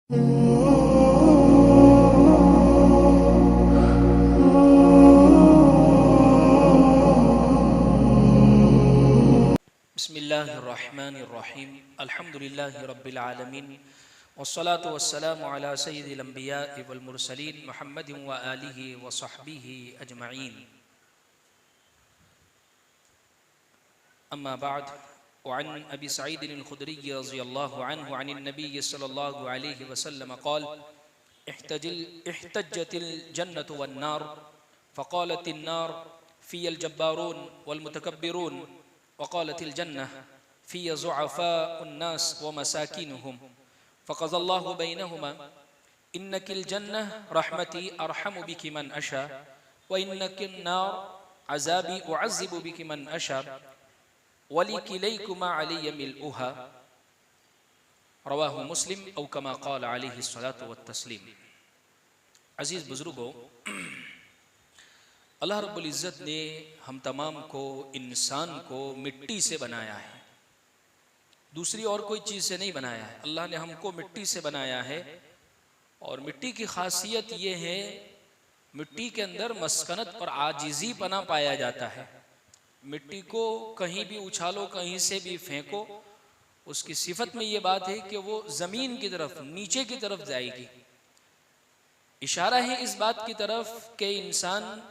बिस्मिल्लाहिर्रहमानिर्रहीम अल्हम्दुलिल्लाहि रब्बिल आलमीन वस्सलातु वस्सलामु अला सय्यिदिल अंबिया'i वल मुरसलीन मुहम्मदिन व आलिहि व सहबिहि अजमईन। अम्मा बअद वअन अबी सईद अल-खुदरी रज़ियल्लाहु अन्हु अनिन नबी सल्लल्लाहु अलैहि वसल्लम क़ाल इह्तज्जतिल जन्नतु वन नार फ़क़ालतिन नार फ़ियल जब्बारून वल मुतकब्बिरून वक़ालतिल जन्नह फ़िय ज़ुअफ़ाउन नास व मसाकिनुहुम फ़क़ज़ल्लाहु बैनहुमा इन्नकिल जन्नह रहमती अरहमु बिकी मन अशा व इन्नकिन नार अज़ाबी उअज़्ज़िबु बिकी मन अशा वलिकिलैकुमा अलैया मिलउहा रवाहु मुस्लिम औ कमा क़ाल अलैहि अस्सलातु वत्तस्लीम। अज़ीज़ बुज़ुर्गों, अल्लाह रब्बुल इज़्ज़त ने हम तमाम को, इंसान को मिट्टी से बनाया है, दूसरी और कोई चीज़ से नहीं बनाया है। अल्लाह ने हमको मिट्टी से बनाया है और मिट्टी की खासियत ये है, मिट्टी के अंदर मस्कनत और आजिज़ी पना पाया जाता है। मिट्टी को कहीं भी उछालो, कहीं से भी फेंको, उसकी सिफत में ये बात है कि वो ज़मीन की तरफ, नीचे की तरफ जाएगी। इशारा है इस बात की तरफ कि इंसान,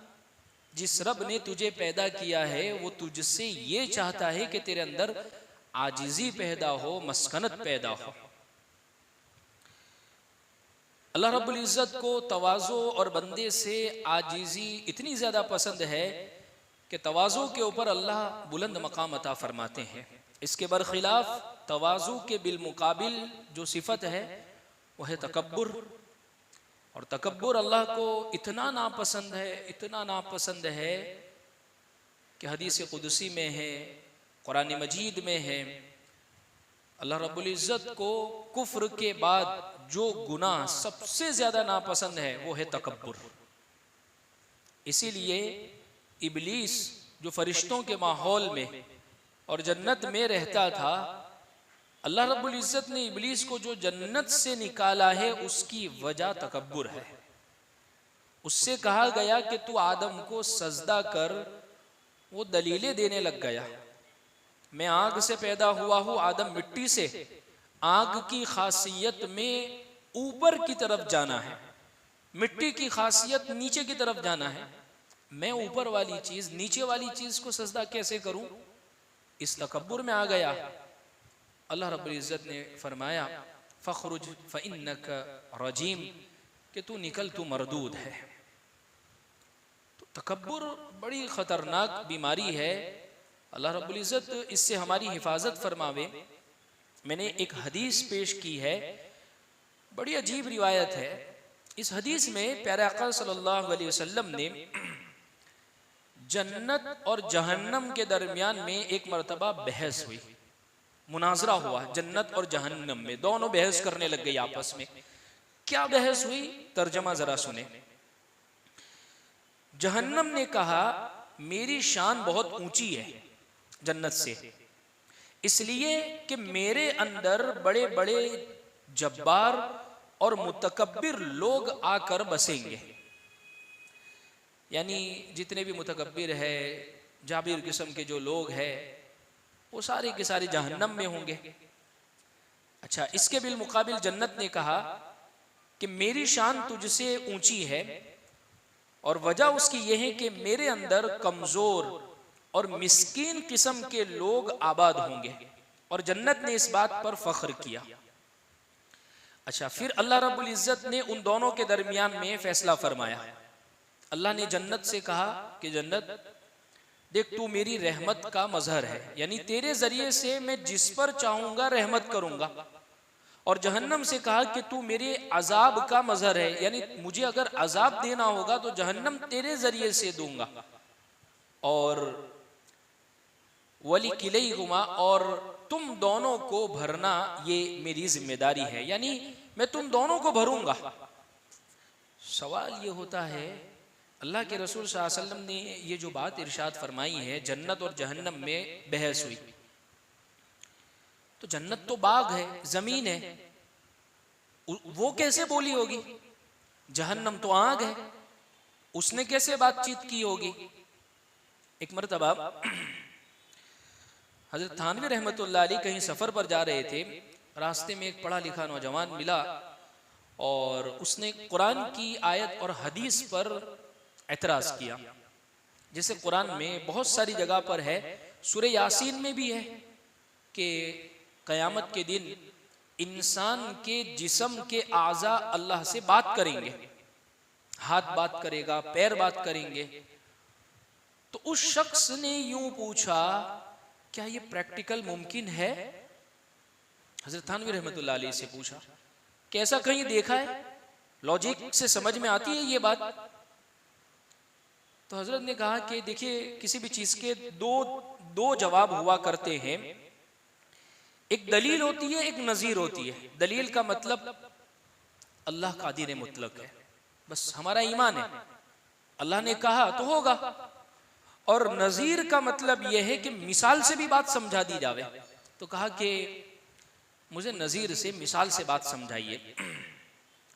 जिस रब ने तुझे पैदा किया है वो तुझसे ये चाहता है कि तेरे अंदर आजिज़ी पैदा हो, मस्कनत पैदा हो। अल्लाह रब्बुल इज़्ज़त को तवाज़ो और बंदे से आजिज़ी इतनी ज़्यादा पसंद है कि तवाज़ो के ऊपर अल्लाह बुलंद मकाम अता फरमाते हैं। इसके बरखिलाफ तवाज़ो के बिलमुकाबिल जो सिफत है वह है तकब्बुर। और तकब्बुर अल्लाह को इतना नापसंद है, इतना नापसंद है कि हदीस कुदसी में है, कुरान मजीद में है, अल्लाह रब्बुल इज़्ज़त को कुफ्र के बाद जो गुनाह सबसे ज़्यादा नापसंद है वो है तकब्बुर। इसीलिए इब्लीस जो फरिश्तों के माहौल में और जन्नत में रहता था, अल्लाह रब्बुल इज़्ज़त ने इब्लीस को जो जन्नत से निकाला है उसकी वजह तकब्बुर है। उससे कहा गया कि तू आदम को सजदा कर, वो दलीलें देने लग गया। मैं आग से पैदा हुआ हूँ, आदम मिट्टी से। आग की खासियत में ऊपर की तरफ जाना है, मिट्टी की खासियत नीचे की तरफ जाना है। मैं ऊपर वाली चीज, नीचे वाली चीज को सजदा कैसे करूं? इस तकब्बुर में आ गया। अल्लाह रब्बुल इज़्ज़त ने फरमाया फ़ख़रुज फ़इन्नक रजीम, कि तू निकल, तू मरदूद है। तो तकब्बुर बड़ी ख़तरनाक बीमारी है। अल्लाह रब्बुल इज़्ज़त इससे हमारी हिफाजत फरमावे। मैंने एक हदीस पेश की है, बड़ी अजीब रिवायत है। इस हदीस में प्यारे आका सल्लल्लाहु अलैहि वसल्लम ने जन्नत और जहन्नम के दरमियान में एक मरतबा बहस हुई, मुनाजरा हुआ। जन्नत और जहन्नम में दोनों बहस करने लग गई आपस में। क्या बहस हुई, तर्जमा जरा सुने। जहन्नम ने कहा मेरी शान बहुत ऊंची है जन्नत से, इसलिए कि मेरे अंदर बड़े बड़े जब्बार और मुतकब्बिर लोग आकर बसेंगे। यानी जितने भी मुतकब्बिर है, जाबिर किस्म के जो लोग हैं, वो सारे के सारे जहन्नम में होंगे। अच्छा, इसके बिल मुकाबिल जन्नत ने कहा कि मेरी शान तुझसे ऊंची है और वजह उसकी यह है कि मेरे अंदर कमजोर और मिस्कीन किस्म के लोग आबाद होंगे। और जन्नत ने इस बात पर फख्र किया। अच्छा, फिर अल्लाह रब्बुल इज़्ज़त ने उन दोनों के दरमियान में फैसला फरमाया। अल्लाह ने जन्नत से कहा कि जन्नत देख, तू मेरी रहमत का मजहर है, यानी तेरे जरिए से मैं जिस पर चाहूंगा रहमत करूंगा। और जहन्नम से कहा कि तू मेरे अजाब का मजहर है, यानी मुझे अगर अजाब देना होगा तो जहन्नम तेरे जरिए से दूंगा। और वली किलैहुमा, और तुम दोनों को भरना ये मेरी जिम्मेदारी है, यानी मैं तुम दोनों को भरूंगा। सवाल ये होता है, अल्लाह के रसूल सल्लल्लाहु अलैहि वसल्लम ने ये जो बात इरशाद फरमाई है, जन्नत और जहन्नम में बहस हुई, तो जन्नत तो बाग है, जमीन है, वो कैसे बोली होगी? जहन्नम तो आग है, उसने कैसे बातचीत की होगी? एक मरतबा हजरत थानवी रहमतुल्लाह अलैह कहीं सफर पर जा रहे थे। रास्ते में एक पढ़ा लिखा नौजवान मिला और उसने कुरान की आयत और हदीस पर एतराज किया। जैसे कुरान में बहुत सारी जगह पर है, सूरह यासीन में भी है कि कयामत के दिन इंसान के जिस्म के आज़ा अल्लाह से बात करेंगे, हाथ बात करेगा, पैर बात करेंगे। तो उस शख्स ने यूं पूछा, क्या ये प्रैक्टिकल मुमकिन है? हजरत थानवी रहमतुल्लाह अलैह से पूछा कि ऐसा कहीं देखा है, लॉजिक से समझ में आती है ये बात? तो हजरत ने कहा कि देखिए, किसी भी चीज के दो जवाब हुआ करते हैं। एक दलील होती है, एक नजीर होती है। दलील का मतलब अल्लाह कादिर मुतलक है, बस हमारा ईमान है, अल्लाह ने कहा तो होगा। और नजीर का मतलब यह है कि मिसाल से भी बात समझा दी जावे। तो कहा कि मुझे नजीर से, मिसाल से बात समझाइए।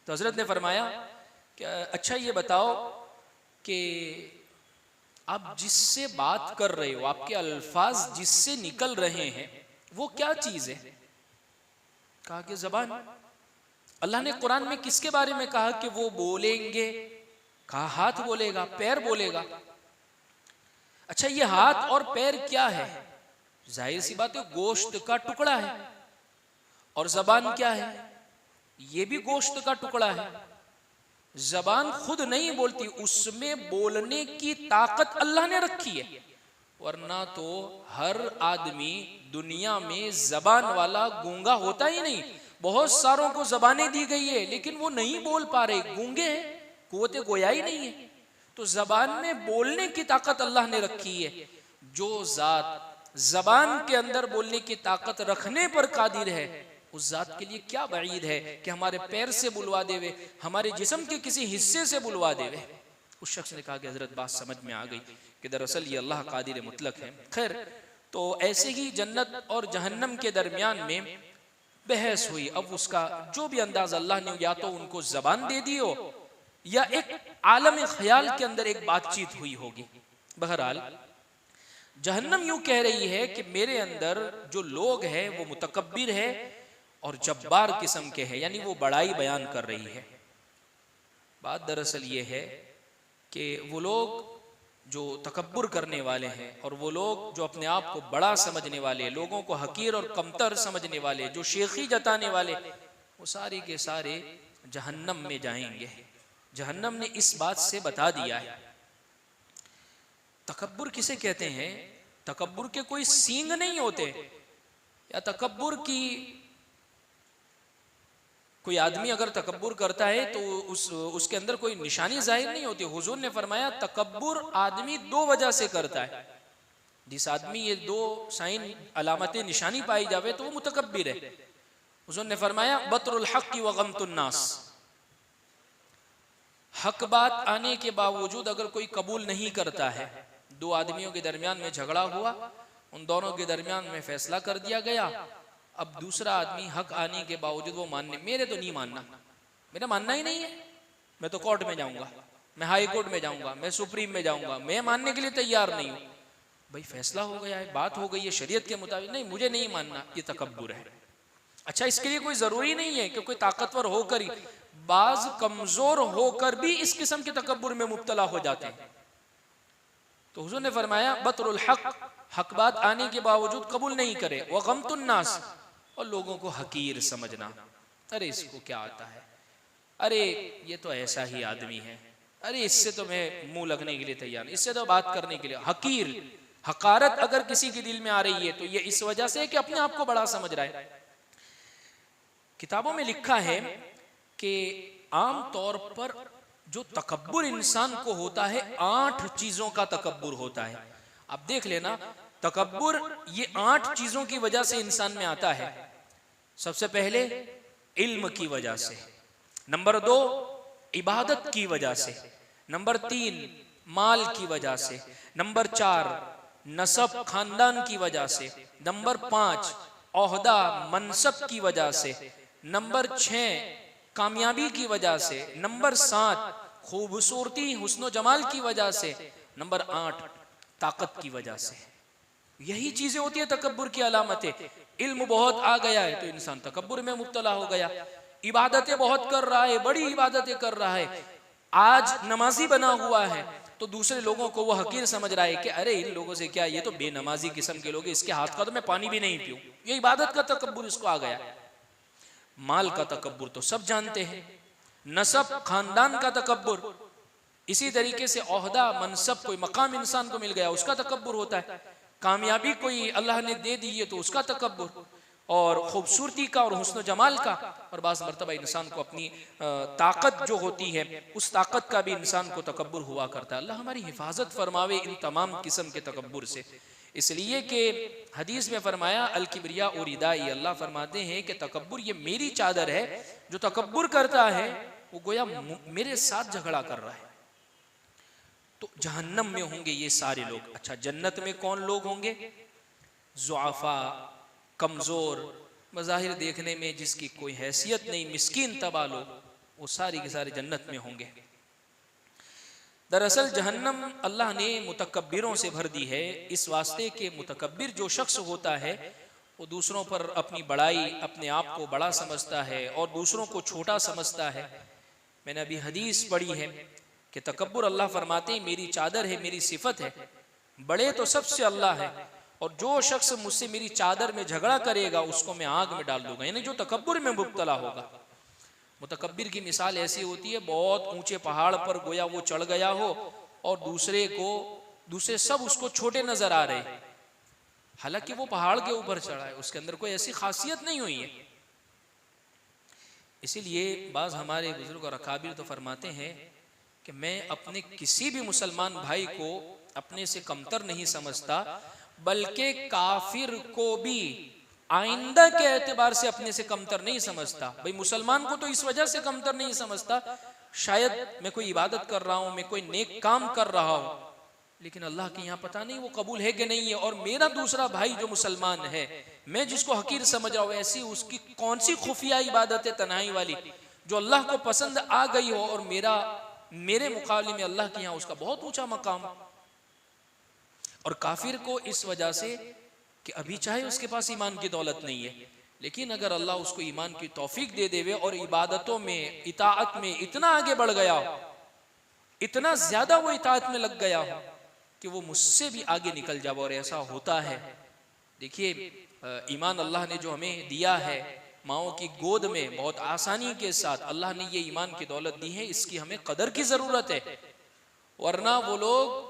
तो हजरत ने फरमाया कि अच्छा ये बताओ कि आप जिससे बात कर रहे हो, आपके अल्फाज जिससे निकल रहे हैं, वो क्या चीज है? कहा कि जबान। अल्लाह ने कुरान में किसके बारे में कहा कि वो बोलेंगे? कहा हाथ बोलेगा, पैर बोलेगा। अच्छा, ये हाथ और पैर क्या है? जाहिर सी बात है, गोश्त का टुकड़ा है। और जबान क्या है? ये भी गोश्त का टुकड़ा है। जबान खुद नहीं बोलती, उसमें बोलने की ताकत अल्लाह ने रखी है, वरना तो हर आदमी दुनिया में जबान वाला गूंगा होता ही नहीं। बहुत सारों को जबानें दी गई है लेकिन वो नहीं बोल पा रहे, गूंगे हैं, कुव्वते गोया ही नहीं है। तो जबान में बोलने की ताकत अल्लाह ने रखी है। जो जात जबान के अंदर बोलने की ताकत रखने पर कादिर है, उस जात के लिए क्या बईद है कि हमारे पैर से बुलवा देवे, हमारे जिस्म के किसी हिस्से से बुलवा देवे। उस शख्स ने कहा कि हजरत बात समझ में आ गई कि दरअसल ये अल्लाह कादिर मुतलक है। खैर, तो ऐसे ही जन्नत और जहन्नम के दरमियान में बहस हुई। अब उसका जो भी अंदाज अल्लाह ने, या तो उनको जबान दे दी हो या एक आलम ख्याल के अंदर एक बातचीत हुई होगी। बहरहाल जहन्नम यूं कह रही है कि मेरे अंदर जो लोग हैं वो मुतकब्बिर है और जब्बार किस्म के हैं, यानी वो बड़ाई बयान कर रही है। बात दरअसल ये है कि वो लोग जो तकब्बुर करने वाले हैं और वो लोग जो अपने आप को बड़ा समझने वाले, लोगों को हकीर और कमतर समझने वाले, जो शेखी जताने वाले, वो सारे के सारे जहन्नम में जाएंगे। जहन्नम ने इस बात से बता दिया है। तकब्बुर किसे कहते हैं? तकब्बुर के कोई सींग नहीं होते, या तकब्बुर की कोई आदमी अगर तकब्बुर करता है तो उसके अंदर कोई निशानी जाहिर नहीं होती। हुजूर ने फरमाया तकब्बुर आदमी दो वजह से करता है। जिस आदमी ये दो साइन अलामतें निशानी पाई जावे तो वो मुतकब्बिर है। हुजूर ने फरमाया बतरुल हक़ व गमतुन नास, हक बात आने के बावजूद अगर कोई कबूल नहीं करता है। दो आदमियों के दरमियान में झगड़ा हुआ, उन दोनों के दरमियान में फैसला कर दिया गया। अब दूसरा आदमी हक आने के बावजूद वो मानने, मेरे तो नहीं मानना, मेरा मानना ही नहीं है, मैं तो कोर्ट में जाऊंगा, मैं हाई कोर्ट में जाऊंगा, मैं सुप्रीम में जाऊंगा, मैं मानने के लिए तैयार नहीं हूं। भाई फैसला हो गया है, बात हो गई है शरीयत के मुताबिक, नहीं मुझे नहीं मानना, ये तकब्बुर है। अच्छा, इसके लिए कोई जरूरी नहीं है कि कोई ताकतवर होकर ही, बाज कमजोर होकर भी इस किस्म के तकब्बुर में मुब्तला हो जाते हैं। तो हुजूर ने फरमाया बतरुल हक, हक बात आने के बावजूद कबूल नहीं करे, व गमतुन नास, और लोगों को हकीर समझना। अरे इसको क्या आता है, अरे ये तो ऐसा ही आदमी है, अरे इससे तो मैं मुंह लगने के लिए तैयार नहीं, इससे तो बात करने के लिए। हकीर, हकारत अगर किसी के दिल में आ रही है तो ये इस वजह से है कि अपने आप को बड़ा समझ रहा है। किताबों में लिखा है कि आम तौर पर जो तकब्बुर इंसान को होता है, 8 चीजों का तकब्बुर होता है। आप देख लेना, तकब्बुर ये 8 चीजों की वजह से इंसान में आता है। सबसे पहले इल्म की वजह से, नंबर 2 इबादत की वजह से, नंबर 3 माल की वजह से, नंबर 4 नसब खानदान की वजह से, नंबर 5 ओहदा मनसब की वजह से, नंबर 6 कामयाबी की वजह से, नंबर 7 खूबसूरती हुस्न जमाल की वजह से, नंबर 8 ताकत की वजह से। यही चीजें होती है तकब्बुर की अलामतें। इल्म बहुत आ गया है तो इंसान तकब्बुर में मुब्तला हो गया, इबादतें बहुत कर रहा है, बड़ी इबादतें कर रहा है, आज नमाजी बना हुआ है तो दूसरे लोगों को वो हकीर समझ रहा है कि अरे इन लोगों से क्या, ये तो बेनमाजी किस्म के लोग हैं, इसके हाथ का तो मैं पानी भी नहीं पीऊं। ये इबादत का तकब्बुर इसको आ गया। माल का तकब्बुर तो सब जानते हैं, नसब खानदान का तकब्बुर, इसी तरीके से ओहदा मनसब कोई मकाम इंसान को मिल गया उसका तकब्बुर होता है, कामयाबी कोई अल्लाह ने दे दी है तो उसका तकब्बुर, और खूबसूरती का और हुस्न जमाल का, और बाज़ मरतबा इंसान को अपनी ताकत जो होती है उस ताकत का भी इंसान को तकब्बुर हुआ करता है। अल्लाह हमारी हिफाजत फरमावे इन तमाम किस्म के तकब्बुर से। इसलिए कि हदीस में फरमाया अल किब्रिया और रिदाई, अल्लाह फरमाते हैं कि तकब्बुर ये मेरी चादर है, जो तकब्बुर करता है वो गोया मेरे साथ झगड़ा कर रहा है। तो जहन्नम में होंगे ये सारे लोग। अच्छा, जन्नत में कौन लोग होंगे? ज़ुआफ़ा, कमज़ोर, मज़ाहिर देखने में जिसकी कोई हैसियत नहीं, मिस्कीन तबा लोग, वो सारी के सारे जन्नत में होंगे। दरअसल जहन्नम अल्लाह ने मुतकब्बिरों से भर दी है, इस वास्ते के मुतकब्बिर जो शख्स होता है वो दूसरों पर अपनी बड़ाई, अपने आप को बड़ा समझता है और दूसरों को छोटा समझता है। मैंने अभी हदीस पढ़ी है कि तकब्बुर अल्लाह फरमाते हैं मेरी चादर है, मेरी सिफत है, बड़े तो सबसे अल्लाह है, और जो शख्स मुझसे मेरी चादर में झगड़ा करेगा उसको मैं आग में डाल दूंगा, यानी जो तकब्बुर में मुब्तला होगा। मुतकब्बिर की मिसाल ऐसी होती है, बहुत ऊंचे पहाड़ पर गोया वो चढ़ गया हो और दूसरे सब उसको छोटे नजर आ रहे, हालांकि वो पहाड़ के ऊपर चढ़ा है, उसके अंदर कोई ऐसी खासियत नहीं हुई है। इसीलिए बाज हमारे बुजुर्ग और अकाबिर तो फरमाते हैं कि मैं अपने किसी भी मुसलमान भाई को अपने से कमतर नहीं समझता, बल्कि काफिर को भी आइंदा के एतबार से अपने से कमतर नहीं समझता। भाई मुसलमान को तो इस वजह से कमतर नहीं समझता, शायद मैं कोई इबादत कर रहा हूं, मैं कोई नेक काम कर रहा हूं, लेकिन अल्लाह के यहाँ पता नहीं वो कबूल है कि नहीं है, और मेरा दूसरा भाई जो मुसलमान है, मैं जिसको हकीर समझ रहा हूं, ऐसी उसकी कौन सी खुफिया इबादत है तन्हाई वाली जो अल्लाह को पसंद आ गई हो, और मेरे मुकाबले में अल्लाह के यहाँ उसका बहुत ऊंचा मकाम। और काफिर को इस वजह से कि अभी चाहे उसके पास ईमान की दौलत नहीं है, लेकिन अगर अल्लाह उसको ईमान की तौफीक दे देवे और इबादतों में, इताअत में इतना आगे बढ़ गया हो, इतना ज्यादा वो इताअत में लग गया हो कि वो मुझसे भी आगे निकल जाए, और ऐसा होता है। देखिए ईमान अल्लाह ने जो हमें दिया है माओ की गोद में बहुत आसानी के साथ अल्लाह ने ये ईमान की दौलत दी है, इसकी हमें कदर की जरूरत है। वरना वो लोग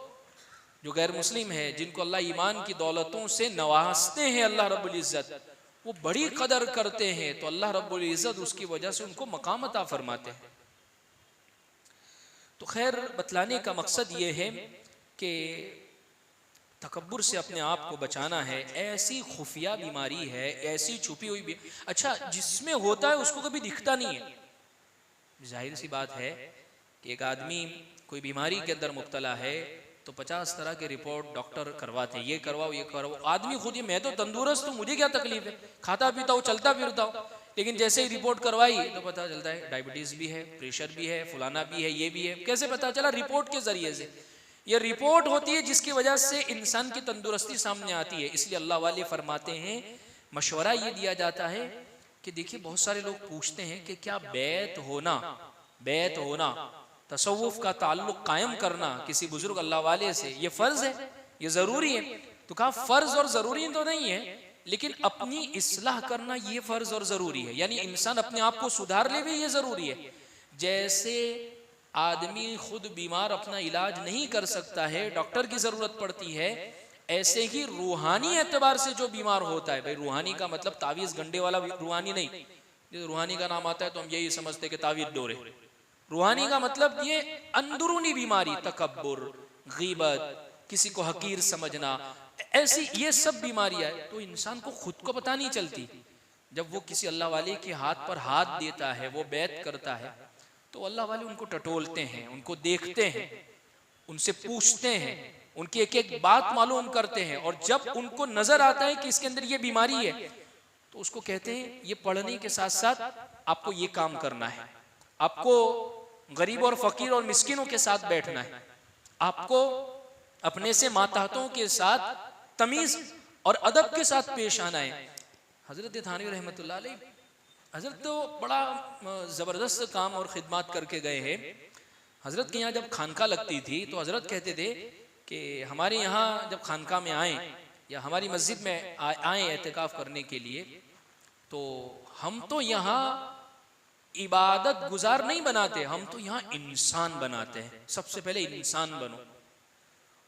जो गैर मुस्लिम है, जिनको अल्लाह ईमान की दौलतों से नवाजते हैं अल्लाह रब्बुल इज्जत, वो बड़ी कदर करते हैं, तो अल्लाह रब्बुल इज्जत उसकी वजह से उनको मकाम अता फरमाते हैं। तो खैर बतलाने का मकसद ये है कि तकब्बुर से अपने आप को बचाना है। ऐसी खुफिया बीमारी है, ऐसी छुपी हुई अच्छा जिसमें होता है उसको कभी दिखता नहीं है। जाहिर सी बात है कि एक आदमी कोई बीमारी के अंदर मुब्तला है तो 50 तरह के रिपोर्ट डॉक्टर करवाते हैं, ये करवाओ ये करवाओ। आदमी खुद ही मैं तो तंदुरुस्त हूँ, मुझे क्या तकलीफ है, खाता पीता हूँ, चलता फिरता हूँ, लेकिन जैसे ही रिपोर्ट करवाई तो पता चलता है डायबिटीज भी है, प्रेशर भी है, फलाना भी है, ये भी है। कैसे पता चला? रिपोर्ट के जरिए से। ये रिपोर्ट होती है जिसकी वजह से इंसान की तंदुरुस्ती सामने आती है। इसलिए अल्लाह वाले फरमाते हैं, मशवरा ये दिया जाता है कि देखिए बहुत सारे लोग पूछते हैं कि क्या बैत होना तसव्वुफ का ताल्लुक कायम करना किसी बुजुर्ग अल्लाह वाले से ये फर्ज है, ये जरूरी है? तो कहा फर्ज और जरूरी तो नहीं है, लेकिन अपनी इस्लाह करना ये फर्ज और जरूरी है, यानी इंसान अपने आप को सुधार ले भी ये जरूरी है। जैसे आदमी खुद बीमार अपना इलाज नहीं कर सकता है, डॉक्टर की जरूरत पड़ती है, ऐसे ही रूहानी एतबार से जो बीमार होता है, भाई रूहानी का मतलब तावीज गंडे वाला रूहानी नहीं, रूहानी का नाम आता है तो हम यही समझते कि तावीज डोरे। रूहानी का मतलब ये अंदरूनी बीमारी, तकब्बुर, गीबत, किसी को हकीर समझना, ऐसी ये सब बीमारियां तो इंसान को खुद को पता नहीं चलती। जब वो किसी अल्लाह वाले के हाथ पर हाथ देता है, वो बैत करता है, तो अल्लाह वाले उनको टटोलते हैं, उनको देखते हैं, उनसे पूछते हैं, उनकी एक एक बात मालूम करते हैं, और जब उनको नजर आता है कि इसके अंदर ये बीमारी है तो उसको कहते हैं ये पढ़ने के साथ साथ आपको ये काम करना है, आपको गरीब और फकीर और मिस्किनों के साथ बैठना है, आपको अपने से मातहतों के साथ तमीज और अदब के साथ पेश आना है। हजरत थानवी रहमतुल्लाह अलैह, हजरत तो बड़ा ज़बरदस्त काम और ख़िदमत करके गए हैं। हजरत के यहाँ जब खानका लगती थी तो हजरत कहते थे कि हमारे यहाँ जब खानका में आए या हमारी मस्जिद में आए एहतिकाफ करने के लिए, तो हम तो यहाँ इबादत गुजार नहीं बनाते, हम तो यहाँ इंसान बनाते हैं। सबसे पहले इंसान बनो,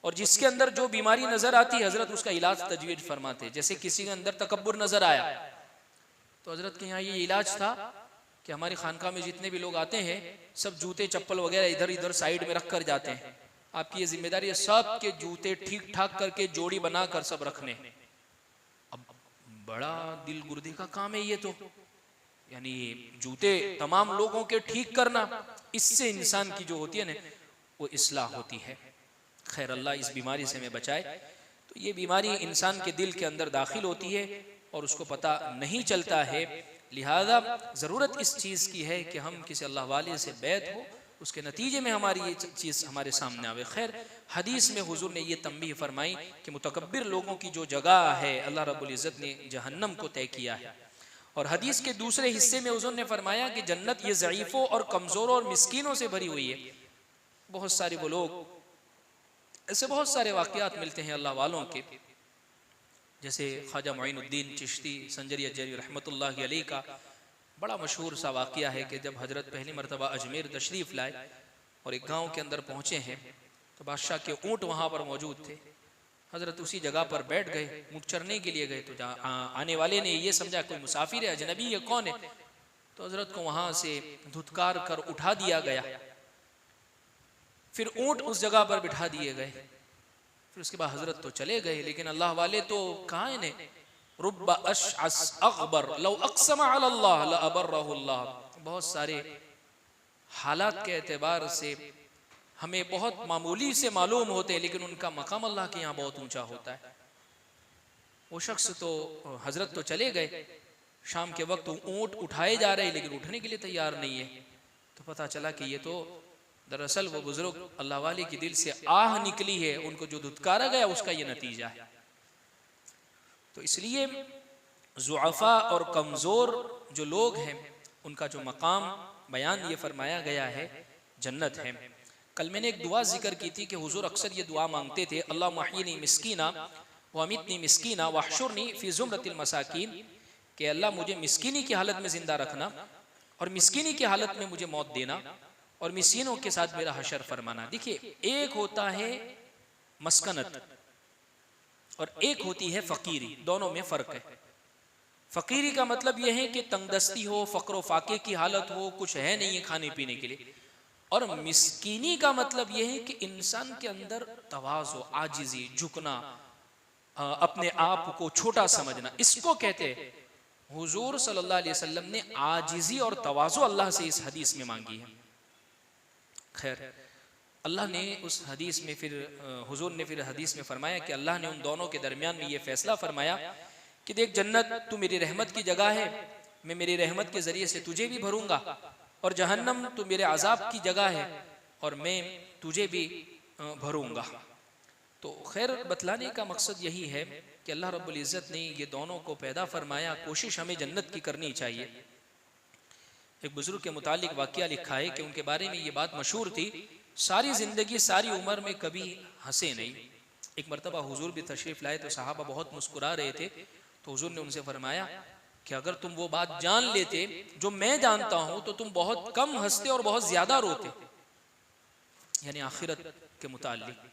और जिसके अंदर जो बीमारी नजर आती है हजरत उसका इलाज तजवीज फरमाते। जैसे किसी के अंदर तकब्बुर नजर आया तो हजरत के यहाँ ये इलाज था कि हमारी खानका में जितने भी लोग आते हैं सब जूते चप्पल वगैरह इधर इधर साइड में रख कर जाते हैं। आपकी ये जिम्मेदारी है सब के जूते ठीक ठाक करके जोड़ी बनाकर सब रखने। अब बड़ा दिल गुर्दे का काम है ये तो, यानी जूते तमाम लोगों के ठीक करना, इससे इंसान की जो होती है ना वो इस्लाह होती है। खैर अल्लाह इस बीमारी से हमें बचाए। तो ये बीमारी इंसान के दिल के अंदर दाखिल होती है और उसको पता नहीं चलता है। लिहाजा ज़रूरत इस चीज़ की है कि हम किसी अल्लाह वाले से बैत हो, उसके नतीजे में हमारी ये चीज़ हमारे सामने आवे। खैर हदीस में हुजूर ने ये तंबीह फरमाई कि मुतकब्बिर लोगों की जो जगह है अल्लाह रब्बुल इज़्ज़त ने जहन्नम को तय किया है। और हदीस के दूसरे हिस्से में हुजूर ने फरमाया कि जन्नत ये ज़ईफ़ों और कमज़ोरों और मिस्कीनों से भरी हुई है। बहुत सारे वो लोग, ऐसे बहुत सारे वाक़यात मिलते हैं अल्लाह वालों के, जैसे ख्वाजा मुईनुद्दीन चिश्ती संजरी अजरी रहमतुल्लाह अलैह का बड़ा मशहूर सा वाक़या है कि जब हजरत पहली मरतबा अजमेर तशरीफ़ लाए और एक गांव के अंदर पहुँचे हैं तो बादशाह के ऊँट वहाँ पर मौजूद थे। हजरत उसी जगह पर बैठ गए, ऊँट चरने के लिए गए। तो आने वाले ने ये समझा कोई मुसाफिर है, अजनबी है, कौन है, तो हजरत को वहाँ से धुतकार कर उठा दिया गया। फिर ऊँट उस जगह पर बिठा दिए गए। फिर उसके बाद हजरत तो चले गए, लेकिन अल्लाह वाले तो कहाँ ने, रुब्बा अशअस अग़बर लौ अक़सम अलल्लाह लअबर्रहुल्लाह। बहुत सारे हालात के एतबार से हमें बहुत मामूली से मालूम होते हैं, लेकिन उनका मकाम अल्लाह के यहाँ बहुत ऊंचा होता है। वो शख्स तो हजरत तो चले गए, शाम के वक्त ऊँट उठाए जा रहे लेकिन उठने के लिए तैयार नहीं है। तो पता चला कि ये तो दरअसल वो बुजुर्ग अल्लाह वाले की दिल से आह निकली है, उनको जो धुतकारा गया उसका ये नतीजा है। तो इसलिए ज़ुअफ़ा और कमज़ोर जो लोग हैं उनका जो मकाम बयान ये फरमाया गया है जन्नत है। कल मैंने एक दुआ जिक्र की थी कि हुजूर अक्सर ये दुआ मांगते थे, अल्लाह महीनी मिस्कीना व अमितनी मिस्कीना वहशुरनी फ़ी ज़ुमरतिल मसाकीन, कि अल्लाह मुझे मिस्कीनी की हालत में ज़िंदा रखना और मिस्कीनी की हालत में मुझे मौत देना और मिस्कीनों के साथ मेरा हशर फरमाना। देखिए, एक होता है मस्कनत और एक होती है फ़कीरी, दोनों में फ़र्क है। फ़कीरी का मतलब यह है कि तंगदस्ती हो, फ़क्र फ़ाके की हालत हो, कुछ है नहीं है खाने पीने के लिए। और मिस्कीनी का मतलब यह है कि इंसान के अंदर तवाज़ु, आजिज़ी, झुकना, अपने आप को छोटा समझना, इसको कहते हैं। हुजूर सल्लल्लाहु अलैहि वसल्लम ने आजिज़ी और तवाज़ु अल्लाह से इस हदीस में मांगी है। खैर अल्लाह ने उस हदीस में फिर हुजूर ने फिर हदीस में फरमाया कि अल्लाह ने उन दोनों के दरमियान में ये फैसला फरमाया कि देख जन्नत तू मेरी रहमत की जगह है, मैं मेरी रहमत के ज़रिए से तुझे भी भरूंगा, और जहन्नम तू मेरे अजाब की जगह है और मैं तुझे भी भरूंगा। तो खैर बतलाने का मकसद यही है कि अल्लाह रब्बुल इज़्ज़त ने ये दोनों को पैदा फरमाया, कोशिश हमें जन्नत की करनी चाहिए। एक बुजुर्ग के मुतालिक वाक़या लिखा है कि उनके बारे में ये बात मशहूर थी, सारी ज़िंदगी सारी उम्र में कभी हंसे नहीं। एक मरतबा हुजूर भी तशरीफ़ लाए तो सहाबा बहुत मुस्कुरा रहे थे, तो हुजूर ने उनसे फरमाया कि अगर तुम वो बात जान लेते जो मैं जानता हूँ तो तुम बहुत कम हंसते और बहुत ज़्यादा रोते, यानी आखिरत के मुतालिक।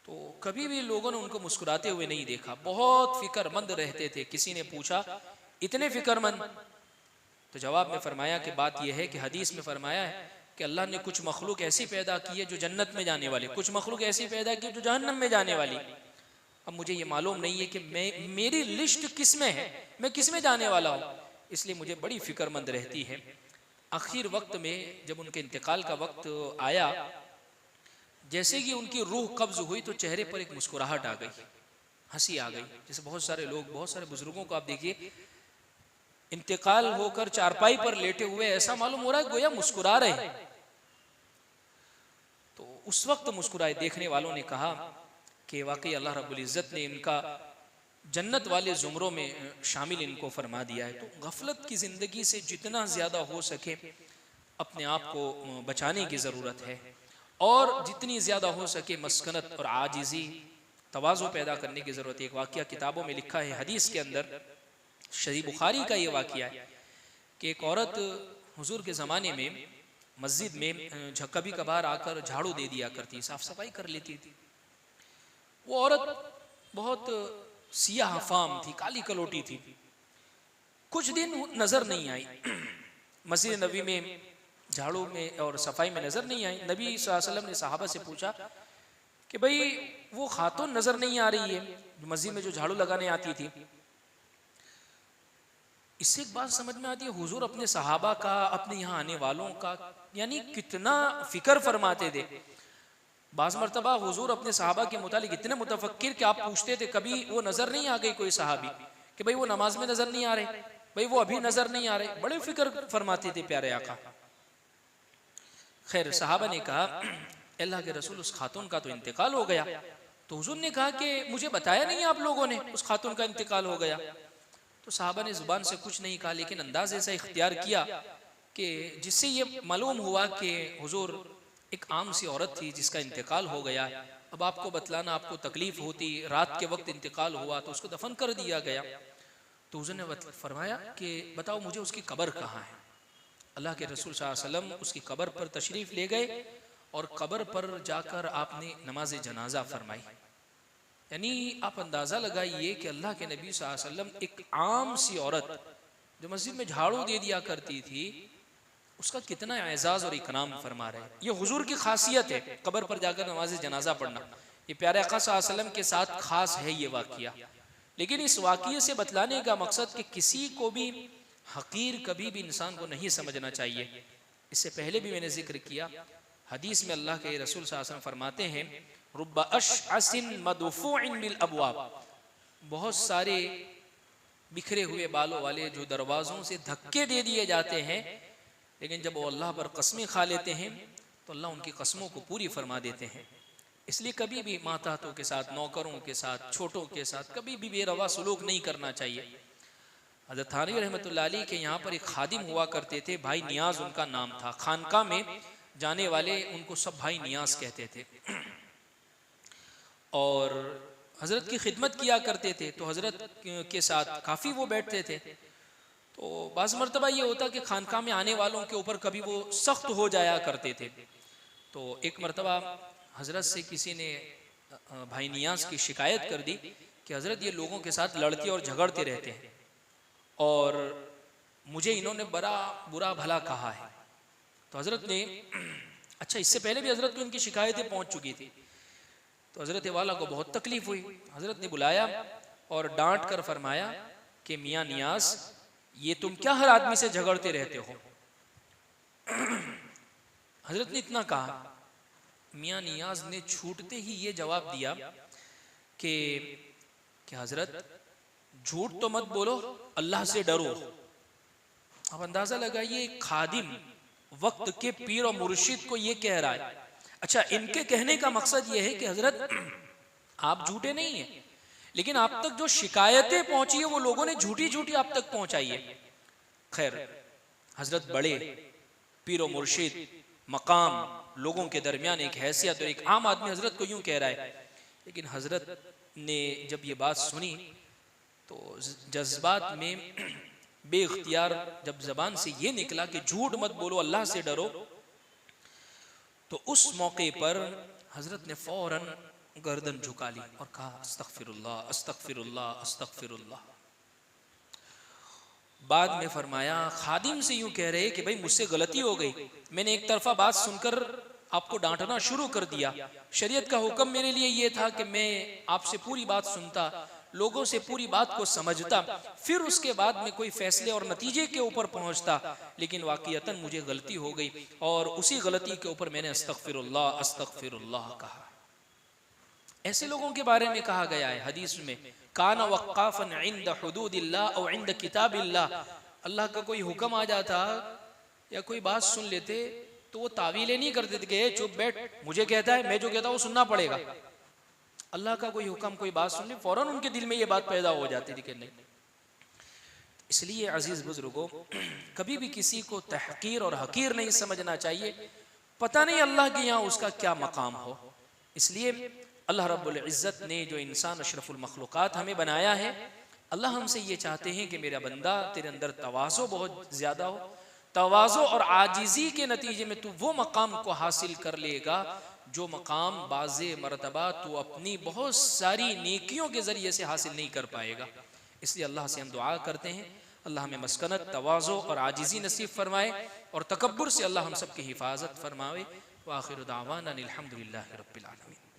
तो कभी भी लोगों ने उनको मुस्कुराते हुए नहीं देखा, बहुत फ़िक्रमंद रहते थे। किसी ने पूछा इतने फ़िक्रमंद, तो जवाब में फरमाया कि बात यह है कि हदीस में फरमाया है कि अल्लाह ने कुछ मखलूक ऐसी पैदा की है जो जन्नत में जाने वाली, कुछ मखलूक ऐसी पैदा की जो जहन्नम में जाने वाली। अब मुझे ये मालूम नहीं है कि मेरी लिस्ट किस में है, मैं किस में जाने वाला हूँ, इसलिए मुझे बड़ी फ़िक्रमंद रहती है। आखिर वक्त में जब उनके इंतकाल का वक्त आया, जैसे कि उनकी रूह कब्ज़ हुई तो चेहरे पर एक मुस्कुराहट आ गई, हंसी आ गई। जैसे बहुत सारे लोग, बहुत सारे बुजुर्गों को आप देखिए इंतकाल होकर चारपाई पर लेटे हुए ऐसा मालूम हो रहा है गोया मुस्कुरा रहे हैं। तो उस वक्त मुस्कुराए देखने वालों ने कहा कि वाकई अल्लाह रब्बुल इज़्ज़त ने इनका जन्नत वाले जुमरों में शामिल इनको फरमा दिया है। तो गफलत की ज़िंदगी से जितना ज़्यादा हो सके अपने आप को बचाने की ज़रूरत है, और जितनी ज़्यादा हो सके मस्कनत और आजिज़ी तवाज़ु पैदा करने की ज़रूरत है। एक वाक़या किताबों में लिखा है, हदीस के अंदर सही बुखारी का ये वाक़या है कि एक औरत हुजूर के ज़माने में मस्जिद में कभी कभार आकर झाड़ू दे दिया करती, साफ़ सफाई कर लेती थी। वो औरत बहुत सियाह फाम थी, काली कलोटी थी। कुछ दिन नज़र नहीं आई मस्जिद नबी में झाड़ू में और सफाई में नज़र नहीं आई। नबी सल्लल्लाहु अलैहि वसल्लम ने सहाबा से पूछा कि भाई वो खातून नज़र नहीं आ रही है मस्जिद में जो झाड़ू लगाने आती थी। इससे एक बात समझ में आती है, हुजूर अपने सहाबा का, अपने यहाँ आने वालों का यानी कितना फिक्र फरमाते थे। बाज़ मरतबा हुजूर अपने सहाबा के मुतालिक इतने मुतफक्किर कि आप पूछते थे कभी वो नज़र नहीं आ गई कोई सहाबी कि भाई वो नमाज में नज़र नहीं आ रहे, भाई वो अभी नज़र नहीं आ रहे, बड़े फिक्र फरमाते थे प्यारे आका। खैर सहाबा ने कहा अल्लाह के रसूल उस खातून का तो इंतकाल हो गया। तो हुजूर ने कहा कि मुझे बताया नहीं आप लोगों ने उस खातून का इंतकाल हो गया। तो सहाबा ने जुबान से कुछ नहीं कहा, लेकिन अंदाज ऐसा इख्तियार किया कि जिससे ये मालूम हुआ कि हुजूर एक आम सी औरत थी जिसका इंतकाल हो गया। अब आपको बतलाना आपको तकलीफ होती, रात के वक्त इंतकाल हुआ तो उसको दफन कर दिया गया। तो हुजूर ने फरमाया कि बताओ मुझे उसकी कब्र कहाँ है। अल्लाह के रसूल सल्लल्लाहु अलैहि वसल्लम उसकी कब्र पर तशरीफ़ ले गए और कब्र पर जाकर आपने नमाज जनाजा फरमाई। यानी आप अंदाज़ा लगाइए कि अल्लाह के नबी सल्लल्लाहु अलैहि वसल्लम एक आम सी औरत जो मस्जिद में झाड़ू दे दिया करती थी उसका कितना एजाज़ और इकराम फरमा रहे हैं। ये हुजूर की खासियत है कब्र पर जाकर नमाज जनाजा पढ़ना। ये प्यारे आका सल्लल्लाहु अलैहि वसल्लम के साथ खास है ये वाक़या। लेकिन इस वाक़ये से बतलाने का मकसद कि किसी को भी हकीर कभी भी इंसान को नहीं समझना चाहिए। इससे पहले भी मैंने जिक्र किया, हदीस में अल्लाह के रसूल सल्लल्लाहु अलैहि वसल्लम फरमाते हैं रुब्बा अशअसिन मदफूइन बिल अबवाब, बहुत सारे बिखरे हुए बालों वाले जो दरवाज़ों से धक्के दे दिए जाते हैं, लेकिन जब वो अल्लाह पर कस्में खा लेते हैं तो अल्लाह उनकी कस्मों को पूरी फरमा देते हैं। इसलिए कभी भी माताहतों के साथ, नौकरों के साथ, छोटों के साथ कभी भी बेरवा सलूक नहीं करना चाहिए। हज़रत थानवी रहमतुल्लाह अलैह के यहाँ पर एक खादिम हुआ करते थे, भाई नियाज उनका नाम था। खानका में जाने वाले उनको सब भाई नियाज कहते थे और हज़रत की खिदमत किया करते थे। तो हज़रत के साथ काफ़ी वो बैठते थे। तो बाज़ मरतबा ये होता कि खानका में आने वालों के ऊपर कभी वो सख्त हो जाया करते थे। तो एक मरतबा हज़रत से किसी ने भाई नियाज की शिकायत कर दी कि हज़रत ये लोगों के साथ लड़ते और झगड़ते रहते हैं और मुझे इन्होंने बड़ा बुरा भला कहा है। तो हज़रत ने अच्छा, इससे पहले भी हज़रत को इनकी शिकायतें पहुंच चुकी थी। तो हज़रत वाला को बहुत तकलीफ हुई। हज़रत ने बुलाया और डांट कर फरमाया कि मियाँ नियाज ये तुम क्या हर आदमी से झगड़ते रहते हो। हज़रत ने इतना कहा, मियाँ नियाज ने छूटते ही ये जवाब दिया कि हज़रत झूठ तो मत बोलो, अल्लाह से डरो। अब अंदाजा लगाइए खादिम वक्त के पीर और मुर्शिद को ये कह रहा है। अच्छा, इनके कहने का मकसद ये है कि हजरत आप झूठे नहीं हैं, लेकिन आप तक जो शिकायतें पहुंची है वो लोगों ने झूठी झूठी आप तक पहुंचाई है। खैर, हजरत बड़े पीर और मुर्शिद, मकाम, लोगों के दरमियान एक हैसियत और एक आम आदमी हजरत को यूं कह रहा है। लेकिन हजरत ने जब ये बात सुनी तो जज्बात में बेइख्तियार जब जबान से ये निकला कि झूठ मत बोलो, अल्लाह से डरो, तो उस मौके पर हजरत ने फौरन गर्दन झुका ली और कहा अस्तगफिरुल्लाह अस्तगफिरुल्लाह अस्तगफिरुल्लाह। बाद में फरमाया, खादिम से यूं कह रहे कि भाई मुझसे गलती हो गई, मैंने एक तरफा बात सुनकर आपको डांटना शुरू कर दिया। शरीयत का हुक्म मेरे लिए ये था कि मैं आपसे पूरी बात सुनता, लोगों से पूरी बात को समझता, फिर उसके बाद में कोई फैसले और नतीजे के ऊपर पहुंचता। लेकिन वाकईतन मुझे गलती हो गई और उसी गलती के ऊपर मैंने अस्तगफिरुल्लाह अस्तगफिरुल्लाह कहा। ऐसे लोगों के बारे में कहा गया है हदीस में, काना वक्काफन इंद हुदूदिल्लाह और इंद किताबिल्लाह अल्लाह का कोई हुक्म आ जाता या कोई बात सुन लेते तो वो तावीलें नहीं करते थे कि चुप बैठ, मुझे कहता है, मैं जो कहता हूँ वो सुनना पड़ेगा। अल्लाह का कोई हुक्म, कोई बात सुन ले, फौरन उनके दिल में ये बात पैदा हो जाती थी कि नहीं। इसलिए अजीज बुजुर्गों, कभी भी किसी को तहकीर और हकीर नहीं समझना चाहिए। पता नहीं अल्लाह के यहाँ उसका क्या मकाम हो। इसलिए अल्लाह रब्बुल इज़्ज़त ने जो इंसान अशरफुल मखलूक़ात हमें बनाया है, अल्लाह हमसे ये चाहते हैं कि मेरा बंदा तेरे अंदर तवाज़ो बहुत ज़्यादा हो। तवाज़ो और आजिज़ी के नतीजे में तू वो मकाम को हासिल कर लेगा जो मकाम बाज़े मरतबा तू अपनी बहुत सारी नेकियों के ज़रिए से हासिल नहीं कर पाएगा। इसलिए अल्लाह से हम दुआ करते हैं, अल्लाह हमें मस्कनत, तवाज़ो और आजिज़ी नसीब फरमाए और तकब्बुर से अल्लाह हम सब की हिफाजत फरमाए। व आखिरु दावाना अनिल हम्दुलिल्लाहि रब्बिल आलमीन।